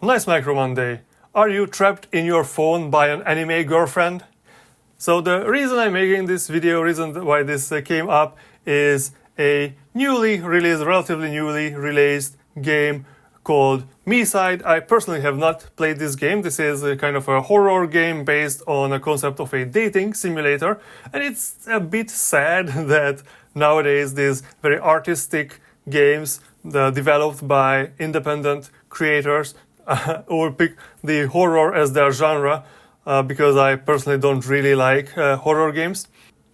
Nice Micro Monday. Are you trapped in your phone by an anime girlfriend? So the reason I'm making this video, reason why this came up, is a relatively newly released game called MeSide. I personally have not played this game. This is a kind of a horror game based on a concept of a dating simulator. And it's a bit sad that nowadays these very artistic games developed by independent creators will pick the horror as their genre, because I personally don't really like horror games.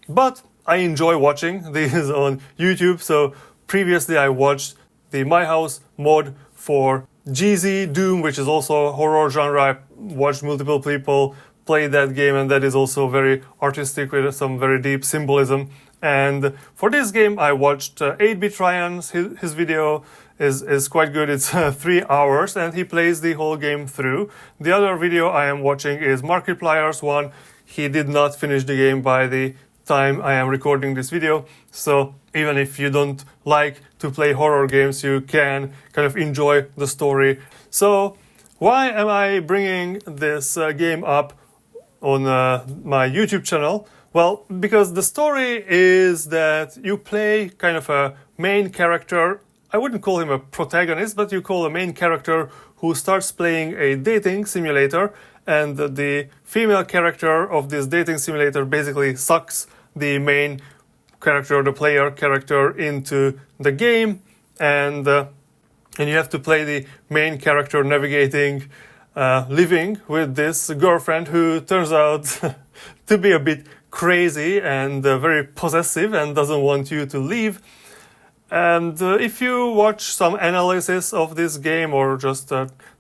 But I enjoy watching these on YouTube. So previously I watched the My House mod for GZ Doom, which is also a horror genre. I watched multiple people play that game, and that is also very artistic with some very deep symbolism. And for this game I watched 8-Bit Ryan's. His video is quite good. It's 3 hours and he plays the whole game through. The other video I am watching is Markiplier's one. He did not finish the game by the time I am recording this video. So even if you don't like to play horror games, you can kind of enjoy the story. So why am I bringing this game up on my YouTube channel? Well, because the story is that you play kind of a main character. I wouldn't call him a protagonist, but you call a main character who starts playing a dating simulator, and the female character of this dating simulator basically sucks the main character, the player character, into the game, and you have to play the main character navigating, living with this girlfriend who turns out to be a bit crazy and very possessive and doesn't want you to leave. And if you watch some analysis of this game, or just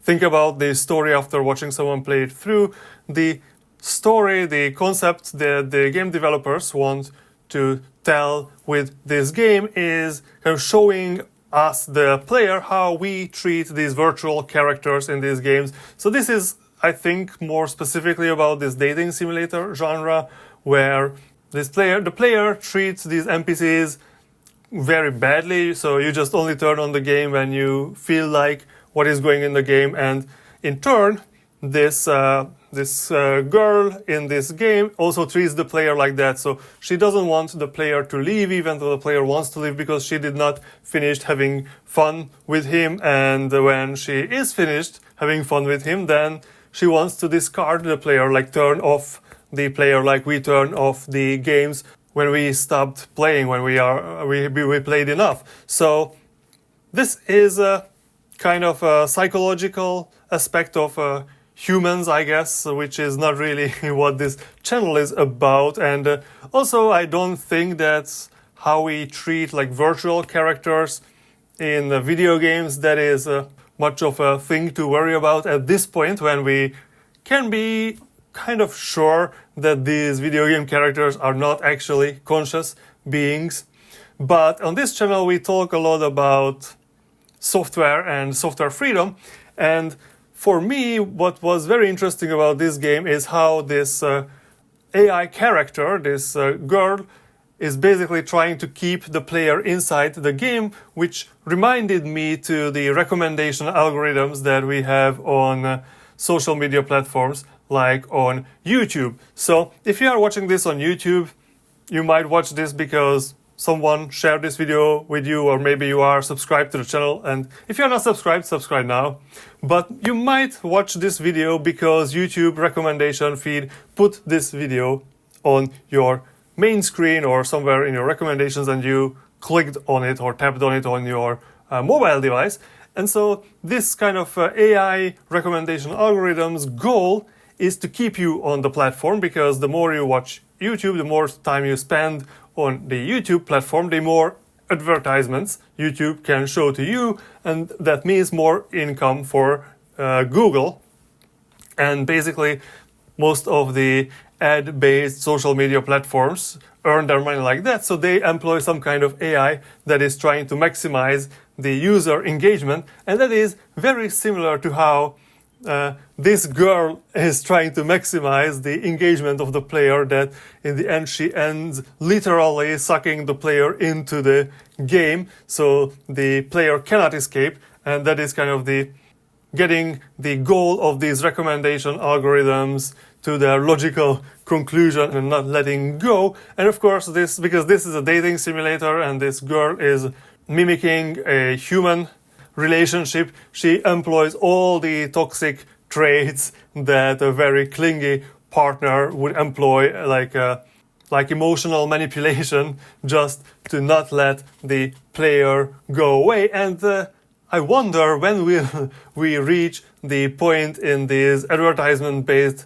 think about the story after watching someone play it through, the story, the concept that the game developers want to tell with this game is kind of showing us, the player, how we treat these virtual characters in these games. So this is, I think, more specifically about this dating simulator genre, where the player treats these NPCs very badly. So you just only turn on the game when you feel like what is going in the game, and in turn this girl in this game also treats the player like that. So she doesn't want the player to leave, even though the player wants to leave, because she did not finish having fun with him. And when she is finished having fun with him, then she wants to discard the player, like turn off the player, like we turn off the games when we stopped playing, when we played enough. So this is a kind of a psychological aspect of humans, I guess, which is not really what this channel is about. And also, I don't think that's how we treat like virtual characters in video games. That is much of a thing to worry about at this point, when we can be kind of sure that these video game characters are not actually conscious beings. But on this channel we talk a lot about software and software freedom, and for me what was very interesting about this game is how this AI character, this girl, is basically trying to keep the player inside the game, which reminded me to the recommendation algorithms that we have on social media platforms like on YouTube. So if you are watching this on YouTube, you might watch this because someone shared this video with you, or maybe you are subscribed to the channel, and if you're not subscribed, subscribe now. But you might watch this video because YouTube recommendation feed put this video on your main screen or somewhere in your recommendations, and you clicked on it or tapped on it on your mobile device. And so this kind of AI recommendation algorithm's goal is to keep you on the platform, because the more you watch YouTube, the more time you spend on the YouTube platform, the more advertisements YouTube can show to you, and that means more income for Google. And basically most of the ad-based social media platforms earn their money like that, so they employ some kind of AI that is trying to maximize the user engagement, and that is very similar to how this girl is trying to maximize the engagement of the player, that in the end she ends literally sucking the player into the game, so the player cannot escape. And that is kind of the getting the goal of these recommendation algorithms to their logical conclusion and not letting go. And of course, because this is a dating simulator and this girl is mimicking a human relationship, she employs all the toxic traits that a very clingy partner would employ, like emotional manipulation, just to not let the player go away. And I wonder when will we reach the point in these advertisement-based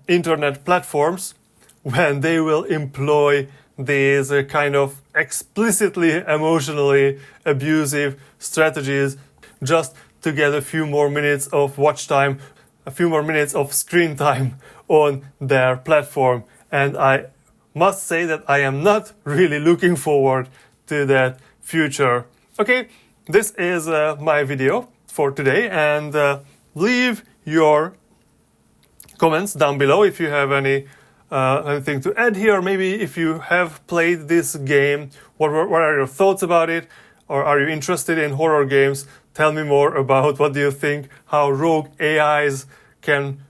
internet platforms when they will employ these kind of explicitly emotionally abusive strategies just to get a few more minutes of watch time, a few more minutes of screen time on their platform. And I must say that I am not really looking forward to that future. Okay, this is my video for today, and leave your comments down below if you have anything to add here. Maybe if you have played this game, what are your thoughts about it? Or are you interested in horror games? Tell me more about what do you think, how rogue AIs can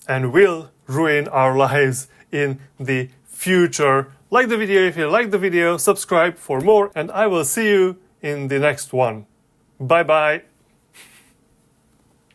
and will ruin our lives in the future. Like the video if you like the video, subscribe for more, and I will see you in the next one. Bye bye.